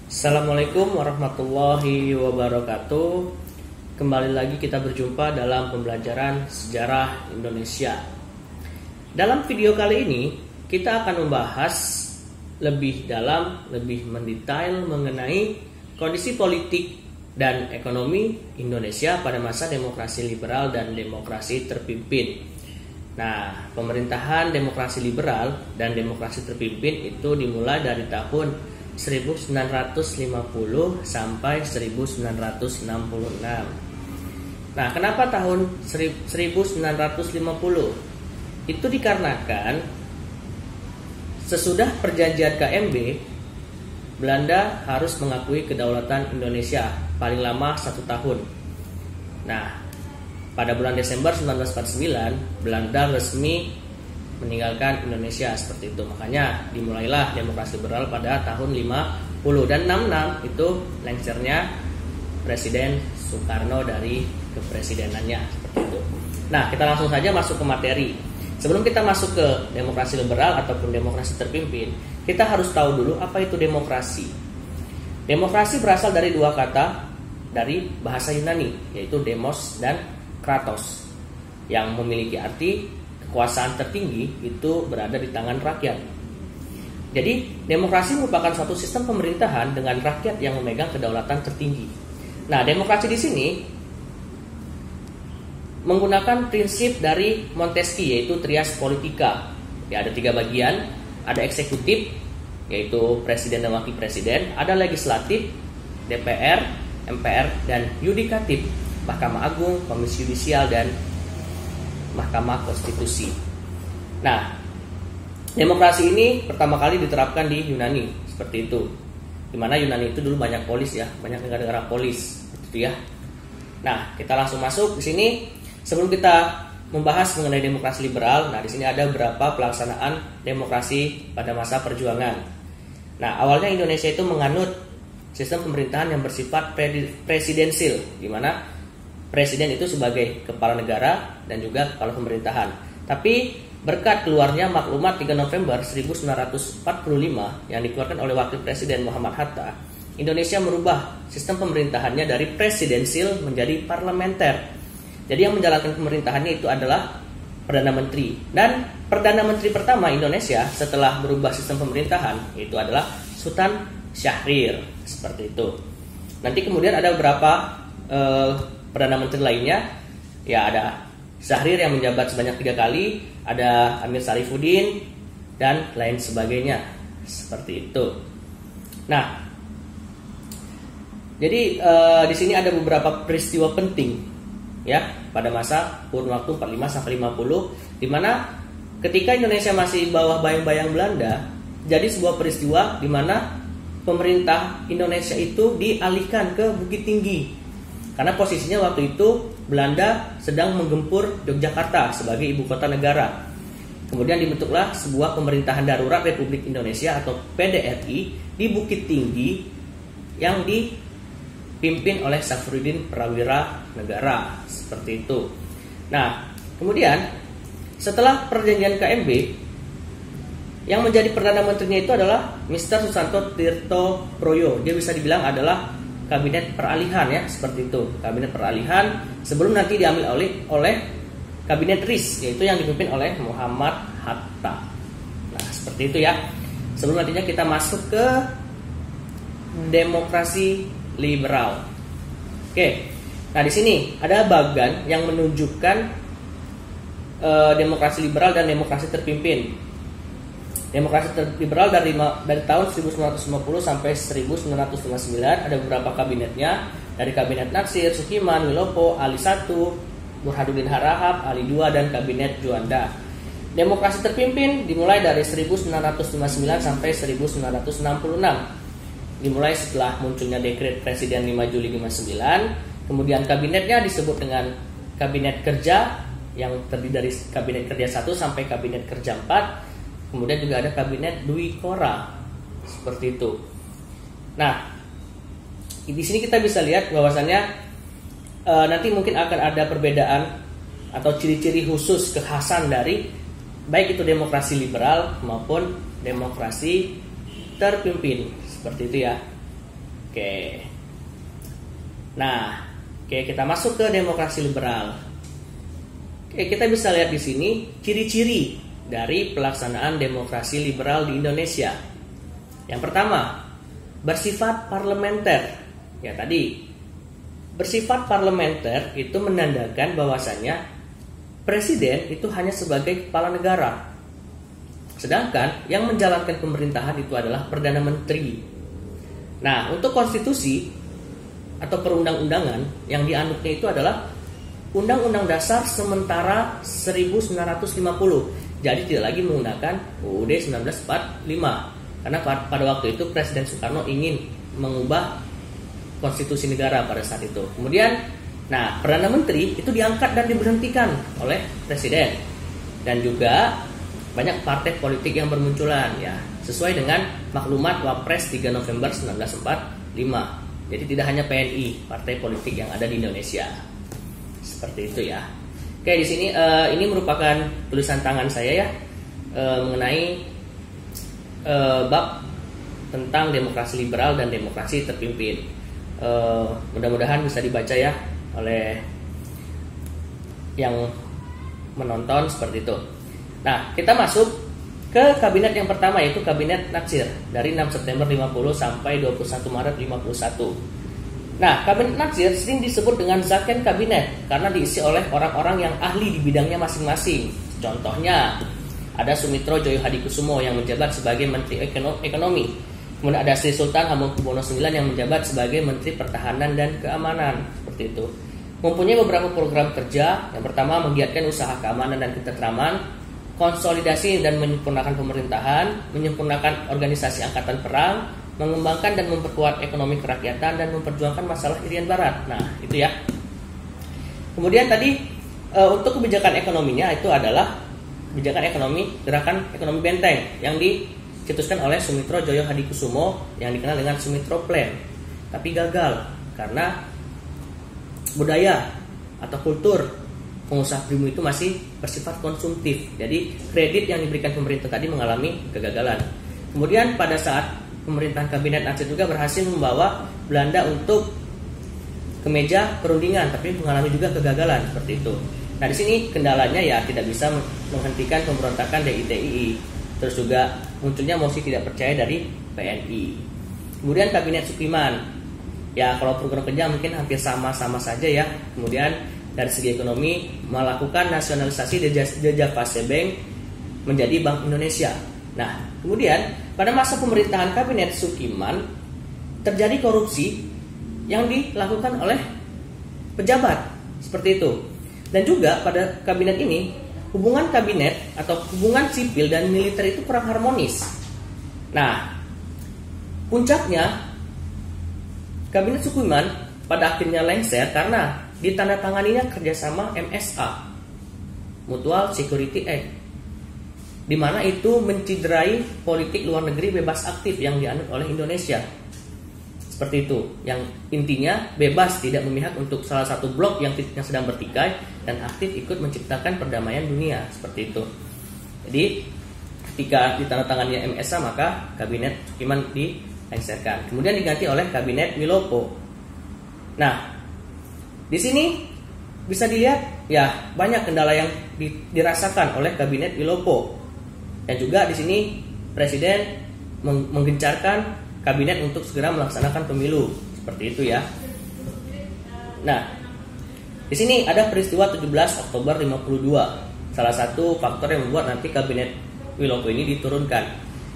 Assalamualaikum warahmatullahi wabarakatuh. Kembali lagi kita berjumpa dalam pembelajaran sejarah Indonesia. Dalam video kali ini kita akan membahas lebih dalam, lebih mendetail mengenai kondisi politik dan ekonomi Indonesia pada masa demokrasi liberal dan demokrasi terpimpin. Nah, pemerintahan demokrasi liberal dan demokrasi terpimpin itu dimulai dari tahun 1950 sampai 1966. Nah, kenapa tahun 1950? Itu dikarenakan sesudah perjanjian KMB, Belanda harus mengakui kedaulatan Indonesia paling lama 1 tahun. Nah, pada bulan Desember 1949, Belanda resmi meninggalkan Indonesia seperti itu. Makanya dimulailah demokrasi liberal pada tahun 50 dan 66 itu lengsernya Presiden Soekarno dari kepresidenannya seperti itu. Nah, kita langsung saja masuk ke materi. Sebelum kita masuk ke demokrasi liberal ataupun demokrasi terpimpin, kita harus tahu dulu apa itu demokrasi. Demokrasi berasal dari dua kata dari bahasa Yunani, yaitu demos dan kratos, yang memiliki arti kekuasaan tertinggi itu berada di tangan rakyat. Jadi, demokrasi merupakan suatu sistem pemerintahan dengan rakyat yang memegang kedaulatan tertinggi. Nah, demokrasi di sini menggunakan prinsip dari Montesquieu, yaitu trias politica. Ya, ada 3 bagian, ada eksekutif, yaitu presiden dan wakil presiden, ada legislatif, DPR, MPR, dan yudikatif, Mahkamah Agung, Komisi Yudisial, dan Mahkamah Konstitusi. Nah, demokrasi ini pertama kali diterapkan di Yunani seperti itu. Dimana Yunani itu dulu banyak polis ya, banyak negara-negara polis gitu ya. Nah, kita langsung masuk di sini. Sebelum kita membahas mengenai demokrasi liberal, nah di sini ada beberapa pelaksanaan demokrasi pada masa perjuangan. Nah, awalnya Indonesia itu menganut sistem pemerintahan yang bersifat presidensil, di mana presiden itu sebagai kepala negara dan juga kepala pemerintahan. Tapi berkat keluarnya maklumat 3 November 1945 yang dikeluarkan oleh wakil presiden Muhammad Hatta, Indonesia merubah sistem pemerintahannya dari presidensil menjadi parlementer. Jadi yang menjalankan pemerintahannya itu adalah Perdana Menteri. Dan Perdana Menteri pertama Indonesia setelah berubah sistem pemerintahan itu adalah Sultan Syahrir, seperti itu. Nanti kemudian ada beberapa Perdana Menteri lainnya, ya ada Syahrir yang menjabat sebanyak 3 kali, ada Amir Sarifuddin, dan lain sebagainya, seperti itu. Nah, jadi di sini ada beberapa peristiwa penting, ya, pada masa kurun waktu 45 sampai 50, di mana ketika Indonesia masih bawah bayang-bayang Belanda, jadi sebuah peristiwa di mana pemerintah Indonesia itu dialihkan ke Bukit Tinggi. Karena posisinya waktu itu Belanda sedang menggempur Yogyakarta sebagai ibu kota negara. Kemudian dibentuklah sebuah pemerintahan darurat Republik Indonesia atau PDRI di Bukit Tinggi yang dipimpin oleh Safruddin Prawira Negara, seperti itu. Nah, kemudian setelah perjanjian KMB, yang menjadi Perdana Menterinya itu adalah Mr. Susanto Tirto Proyo. Dia bisa dibilang adalah kabinet peralihan ya, seperti itu. Kabinet peralihan sebelum nanti diambil oleh kabinet RIS, yaitu yang dipimpin oleh Muhammad Hatta. Nah, seperti itu ya. Sebelum nantinya kita masuk ke demokrasi liberal. Oke. Nah, di sini ada bagan yang menunjukkan demokrasi liberal dan demokrasi terpimpin. Demokrasi liberal dari tahun 1950 sampai 1959 ada beberapa kabinetnya, dari kabinet Natsir, Sukiman, Wilopo, Ali I, Burhanuddin Harahap, Ali II, dan kabinet Juanda. Demokrasi terpimpin dimulai dari 1959 sampai 1966. Dimulai setelah munculnya dekret Presiden 5 Juli 59. Kemudian kabinetnya disebut dengan Kabinet Kerja yang terdiri dari Kabinet Kerja 1 sampai Kabinet Kerja 4. Kemudian juga ada kabinet Dwi Kora, seperti itu. Nah, di sini kita bisa lihat bahwasannya nanti mungkin akan ada perbedaan atau ciri-ciri khusus kekhasan dari baik itu demokrasi liberal maupun demokrasi terpimpin, seperti itu ya. Oke. Nah, kita masuk ke demokrasi liberal. Oke, kita bisa lihat di sini ciri-ciri dari pelaksanaan demokrasi liberal di Indonesia. Yang pertama, bersifat parlementer. Ya tadi, bersifat parlementer itu menandakan bahwasanya presiden itu hanya sebagai kepala negara. Sedangkan yang menjalankan pemerintahan itu adalah Perdana Menteri. Nah, untuk konstitusi atau perundang-undangan yang dianutnya itu adalah Undang-Undang Dasar Sementara 1950. Jadi tidak lagi menggunakan UUD 1945. Karena pada waktu itu Presiden Soekarno ingin mengubah konstitusi negara pada saat itu. Kemudian, nah, Perdana Menteri itu diangkat dan diberhentikan oleh Presiden. Dan juga banyak partai politik yang bermunculan ya, sesuai dengan maklumat Wapres 3 November 1945. Jadi tidak hanya PNI, partai politik yang ada di Indonesia. Seperti itu ya. Oke, di sini ini merupakan tulisan tangan saya ya, mengenai bab tentang demokrasi liberal dan demokrasi terpimpin. Mudah-mudahan bisa dibaca ya oleh yang menonton seperti itu. Nah, kita masuk ke kabinet yang pertama, yaitu kabinet Natsir dari 6 September 50 sampai 21 Maret 51. Nah, kabinet Natsir sering disebut dengan Zaken Kabinet karena diisi oleh orang-orang yang ahli di bidangnya masing-masing. Contohnya, ada Sumitro Joyo Hadikusumo yang menjabat sebagai Menteri Ekonomi. Kemudian ada Sri Sultan Hamengkubuwono IX yang menjabat sebagai Menteri Pertahanan dan Keamanan. Seperti itu. Mempunyai beberapa program kerja. Yang pertama, menggiatkan usaha keamanan dan ketentraman, konsolidasi dan menyempurnakan pemerintahan, menyempurnakan organisasi angkatan perang, mengembangkan dan memperkuat ekonomi kerakyatan, dan memperjuangkan masalah Irian Barat. Nah, itu ya. Kemudian tadi untuk kebijakan ekonominya itu adalah kebijakan ekonomi Gerakan Ekonomi Benteng yang dicetuskan oleh Sumitro Joyo Hadikusumo yang dikenal dengan Sumitro Plan. Tapi gagal karena budaya atau kultur pengusaha pribumi itu masih bersifat konsumtif. Jadi kredit yang diberikan pemerintah tadi mengalami kegagalan. Kemudian pada saat pemerintahan kabinet Natsir juga berhasil membawa Belanda untuk ke meja perundingan, tapi mengalami juga kegagalan seperti itu. Nah, di sini kendalanya ya tidak bisa menghentikan pemberontakan DITII. Terus juga munculnya mosi tidak percaya dari PNI. Kemudian kabinet Sukiman. Ya, kalau program kerja mungkin hampir sama-sama saja ya. Kemudian dari segi ekonomi melakukan nasionalisasi Java Bank menjadi Bank Indonesia. Nah, kemudian pada masa pemerintahan kabinet Sukiman terjadi korupsi yang dilakukan oleh pejabat seperti itu. Dan juga pada kabinet ini hubungan kabinet atau hubungan sipil dan militer itu kurang harmonis. Nah, puncaknya kabinet Sukiman pada akhirnya lengser karena ditandatanganinya kerjasama MSA, Mutual Security Act, di mana itu menciderai politik luar negeri bebas aktif yang dianut oleh Indonesia. Seperti itu, yang intinya bebas tidak memihak untuk salah satu blok yang sedang bertikai dan aktif ikut menciptakan perdamaian dunia. Seperti itu. Jadi ketika ditandatanganinya MSA maka kabinet Sukiman dilengserkan. Kemudian diganti oleh kabinet Wilopo. Nah, di sini bisa dilihat ya banyak kendala yang dirasakan oleh kabinet Wilopo. Dan juga di sini presiden menggencarkan kabinet untuk segera melaksanakan pemilu. Seperti itu ya. Nah, di sini ada peristiwa 17 Oktober 52. Salah satu faktor yang membuat nanti kabinet Wilopo ini diturunkan.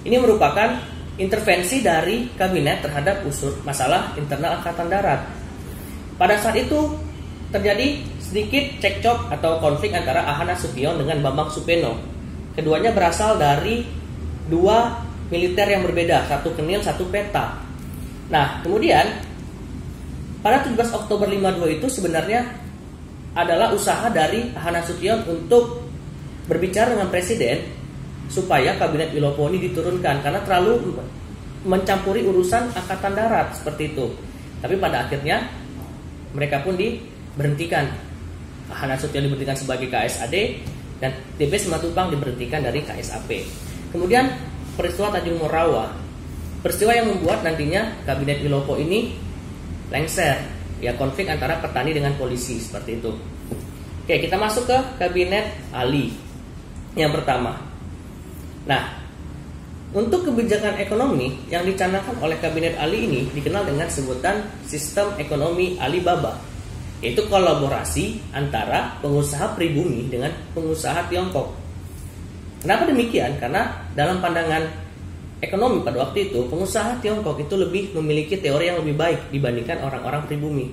Ini merupakan intervensi dari kabinet terhadap masalah internal Angkatan Darat. Pada saat itu terjadi sedikit cekcok atau konflik antara Ahana Nasution dengan Bambang Supeno. Keduanya berasal dari dua militer yang berbeda, satu Kenil, satu Peta. Nah, kemudian pada 17 Oktober 52 itu sebenarnya adalah usaha dari Ahana Nasution untuk berbicara dengan presiden supaya kabinet Wilopo ini diturunkan karena terlalu mencampuri urusan Angkatan Darat seperti itu. Tapi pada akhirnya mereka pun diberhentikan. Ahana Nasution diberhentikan sebagai KSAD dan DP Simatupang diberhentikan dari KSAP. Kemudian peristiwa Tanjung Morawa. peristiwa yang membuat nantinya kabinet Wilopo ini lengser, ya konflik antara petani dengan polisi seperti itu. Oke, kita masuk ke kabinet Ali yang pertama. Nah, untuk kebijakan ekonomi yang dicanangkan oleh kabinet Ali ini dikenal dengan sebutan sistem ekonomi Alibaba, yaitu kolaborasi antara pengusaha pribumi dengan pengusaha Tiongkok. Kenapa demikian? Karena dalam pandangan ekonomi pada waktu itu, pengusaha Tiongkok itu lebih memiliki teori yang lebih baik dibandingkan orang-orang pribumi.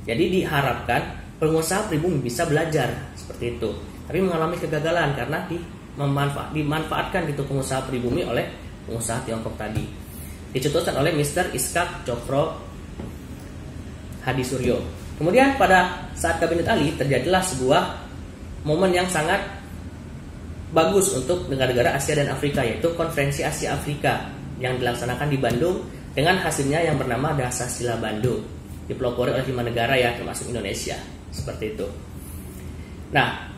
Jadi diharapkan pengusaha pribumi bisa belajar seperti itu, tapi mengalami kegagalan karena dimanfaatkan gitu pengusaha pribumi oleh pengusaha Tiongkok tadi. Dicetuskan oleh Mr. Iskak Chokro Hadisuryo. Kemudian pada saat kabinet Ali terjadilah sebuah momen yang sangat bagus untuk negara-negara Asia dan Afrika, yaitu Konferensi Asia Afrika yang dilaksanakan di Bandung dengan hasilnya yang bernama Dasar-Sila Bandung, dipelopori oleh 5 negara ya, termasuk Indonesia, seperti itu. Nah,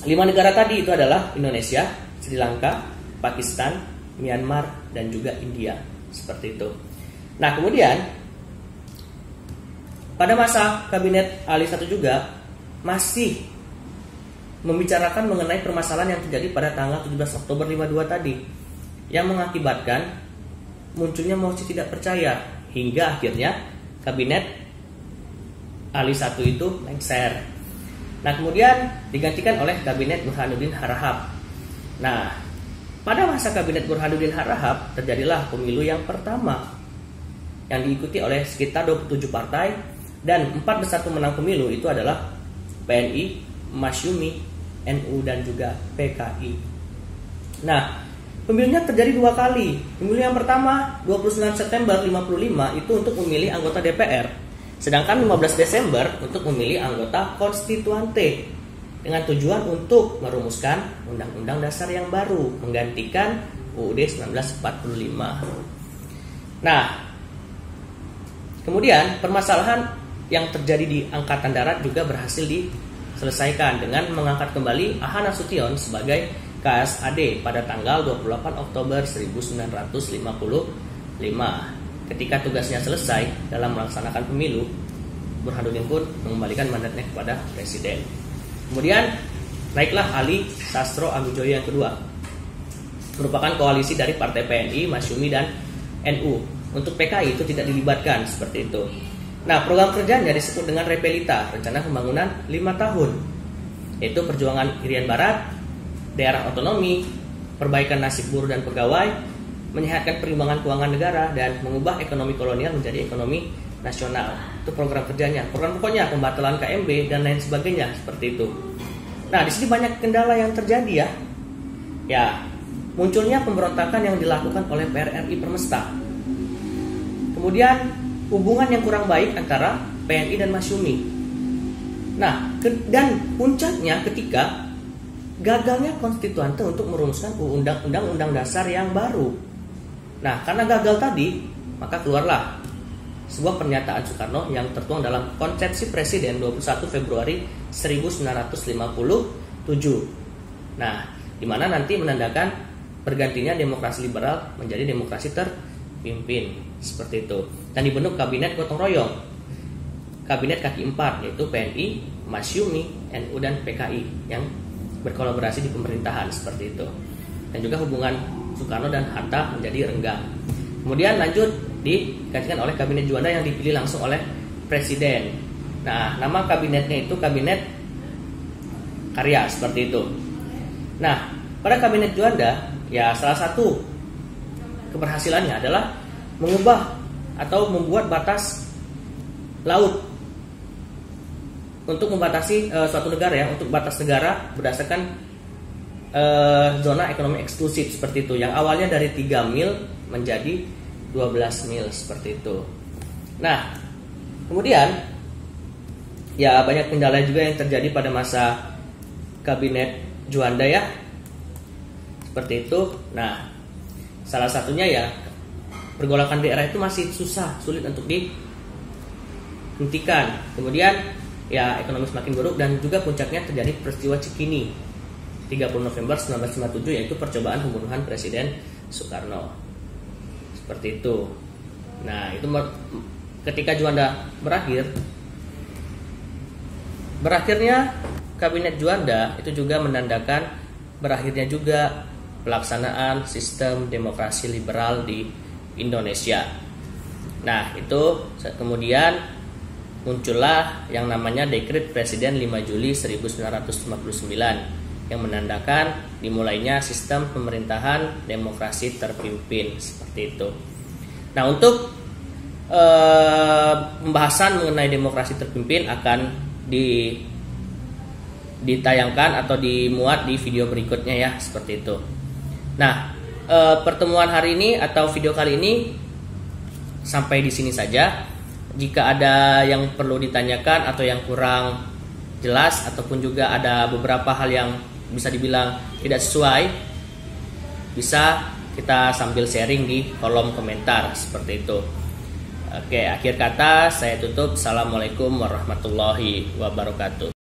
5 negara tadi itu adalah Indonesia, Sri Lanka, Pakistan, Myanmar, dan juga India, seperti itu. Nah, kemudian pada masa kabinet Ali I juga masih membicarakan mengenai permasalahan yang terjadi pada tanggal 17 Oktober 52 tadi, yang mengakibatkan munculnya mosi tidak percaya hingga akhirnya kabinet Ali I itu lengser. Nah, kemudian digantikan oleh kabinet Burhanuddin Harahap. Nah, pada masa kabinet Burhanuddin Harahap terjadilah pemilu yang pertama yang diikuti oleh sekitar 27 partai, dan 4 besar pemenang pemilu itu adalah PNI, Masyumi, NU, dan juga PKI. Nah, pemilunya terjadi 2 kali. Pemilu yang pertama 29 September 55 itu untuk memilih anggota DPR. Sedangkan 15 Desember untuk memilih anggota konstituante dengan tujuan untuk merumuskan Undang-Undang Dasar yang baru menggantikan UUD 1945. Nah, kemudian permasalahan yang terjadi di Angkatan Darat juga berhasil diselesaikan dengan mengangkat kembali Aha Nasution sebagai KSAD pada tanggal 28 Oktober 1955. Ketika tugasnya selesai dalam melaksanakan pemilu, Burhanuddin pun mengembalikan mandatnya kepada presiden. Kemudian naiklah Ali Sastro Agujoyo yang kedua, merupakan koalisi dari partai PNI, Masyumi, dan NU. Untuk PKI itu tidak dilibatkan seperti itu. Nah, program kerjanya disebut dengan Repelita, rencana pembangunan 5 tahun, yaitu perjuangan Irian Barat, daerah otonomi, perbaikan nasib buruh dan pegawai, menyehatkan perimbangan keuangan negara, dan mengubah ekonomi kolonial menjadi ekonomi nasional. Itu program kerjanya. Program pokoknya pembatalan KMB dan lain sebagainya seperti itu. Nah, di sini banyak kendala yang terjadi ya. Ya, munculnya pemberontakan yang dilakukan oleh PRRI Permesta. Kemudian hubungan yang kurang baik antara PNI dan Masyumi. Nah, dan puncaknya ketika gagalnya konstituante untuk merumuskan Undang-Undang Dasar yang baru. Nah, karena gagal tadi, maka keluarlah sebuah pernyataan Soekarno yang tertuang dalam Konsepsi Presiden 21 Februari 1957. Nah, di mana nanti menandakan bergantinya demokrasi liberal menjadi demokrasi terpimpin, seperti itu. Dan dibentuk kabinet gotong royong, kabinet kaki 4, yaitu PNI, Masyumi, NU, dan PKI yang berkolaborasi di pemerintahan, seperti itu. Dan juga hubungan Soekarno dan Hatta menjadi renggang. Kemudian lanjut digantikan oleh kabinet Juanda yang dipilih langsung oleh presiden. Nah, nama kabinetnya itu Kabinet Karya, seperti itu. Nah, pada kabinet Juanda, ya salah satu keberhasilannya adalah mengubah atau membuat batas laut untuk membatasi suatu negara, ya, untuk batas negara berdasarkan zona ekonomi eksklusif, seperti itu, yang awalnya dari 3 mil menjadi 12 mil, seperti itu. Nah, kemudian ya banyak kendala juga yang terjadi pada masa kabinet Juanda ya, seperti itu. Nah, salah satunya ya pergolakan daerah itu masih sulit untuk dihentikan. Kemudian ya ekonomi semakin buruk, dan juga puncaknya terjadi peristiwa Cikini 30 November 1957, yaitu percobaan pembunuhan Presiden Soekarno. Seperti itu. Nah, itu ketika Juanda berakhirnya kabinet Juanda itu juga menandakan berakhirnya juga pelaksanaan sistem demokrasi liberal di Indonesia. Nah, itu kemudian muncullah yang namanya Dekret Presiden 5 Juli 1959 yang menandakan dimulainya sistem pemerintahan demokrasi terpimpin, seperti itu. Nah, untuk pembahasan mengenai demokrasi terpimpin akan ditayangkan atau dimuat di video berikutnya ya, seperti itu. Nah, pertemuan hari ini atau video kali ini sampai di sini saja. Jika ada yang perlu ditanyakan atau yang kurang jelas ataupun juga ada beberapa hal yang bisa dibilang tidak sesuai, bisa kita sambil sharing di kolom komentar, seperti itu. Oke, akhir kata saya tutup. Assalamualaikum warahmatullahi wabarakatuh.